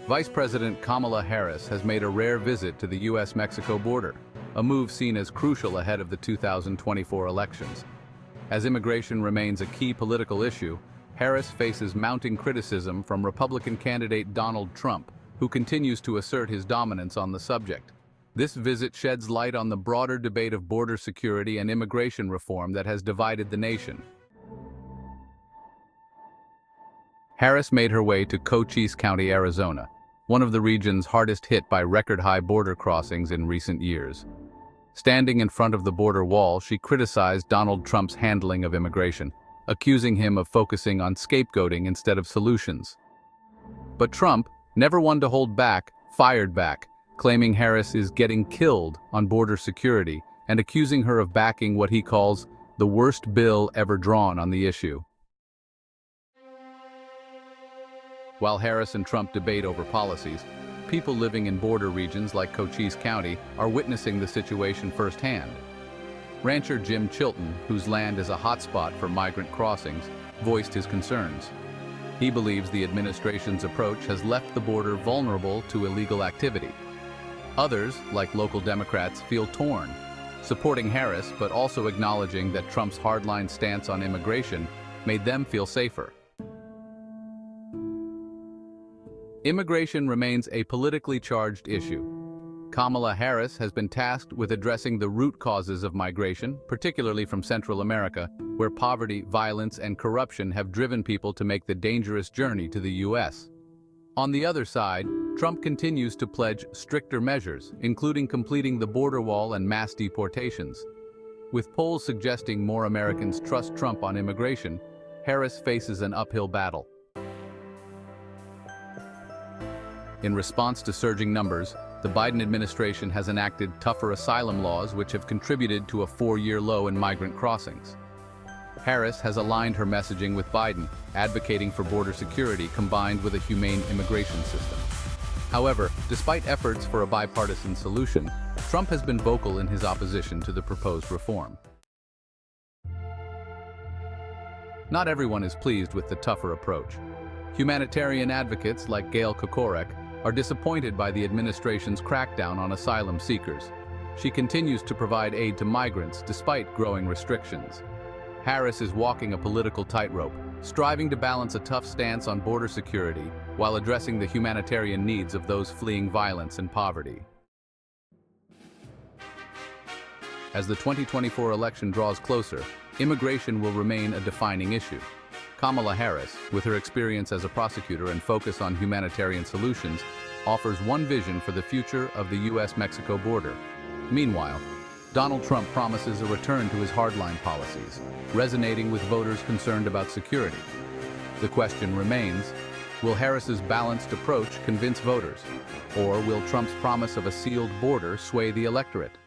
Vice President Kamala Harris has made a rare visit to the U.S.-Mexico border, a move seen as crucial ahead of the 2024 elections. As immigration remains a key political issue, Harris faces mounting criticism from Republican candidate Donald Trump, who continues to assert his dominance on the subject. This visit sheds light on the broader debate of border security and immigration reform that has divided the nation. Harris made her way to Cochise County, Arizona, one of the regions hardest hit by record-high border crossings in recent years. Standing in front of the border wall, she criticized Donald Trump's handling of immigration, accusing him of focusing on scapegoating instead of solutions. But Trump, never one to hold back, fired back, claiming Harris is getting killed on border security and accusing her of backing what he calls the worst bill ever drawn on the issue. While Harris and Trump debate over policies, people living in border regions like Cochise County are witnessing the situation firsthand. Rancher Jim Chilton, whose land is a hotspot for migrant crossings, voiced his concerns. He believes the administration's approach has left the border vulnerable to illegal activity. Others, like local Democrats, feel torn, supporting Harris but also acknowledging that Trump's hardline stance on immigration made them feel safer. Immigration remains a politically charged issue. Kamala Harris has been tasked with addressing the root causes of migration, particularly from Central America, where poverty, violence, and corruption have driven people to make the dangerous journey to the U.S. On the other side, Trump continues to pledge stricter measures, including completing the border wall and mass deportations. With polls suggesting more Americans trust Trump on immigration, Harris faces an uphill battle. In response to surging numbers, the Biden administration has enacted tougher asylum laws which have contributed to a 4-year low in migrant crossings. Harris has aligned her messaging with Biden, advocating for border security combined with a humane immigration system. However, despite efforts for a bipartisan solution, Trump has been vocal in his opposition to the proposed reform. Not everyone is pleased with the tougher approach. Humanitarian advocates like Gail Kokorek are disappointed by the administration's crackdown on asylum seekers. She continues to provide aid to migrants despite growing restrictions. Harris is walking a political tightrope, striving to balance a tough stance on border security while addressing the humanitarian needs of those fleeing violence and poverty. As the 2024 election draws closer, immigration will remain a defining issue. Kamala Harris, with her experience as a prosecutor and focus on humanitarian solutions, offers one vision for the future of the U.S.-Mexico border. Meanwhile, Donald Trump promises a return to his hardline policies, resonating with voters concerned about security. The question remains, will Harris's balanced approach convince voters, or will Trump's promise of a sealed border sway the electorate?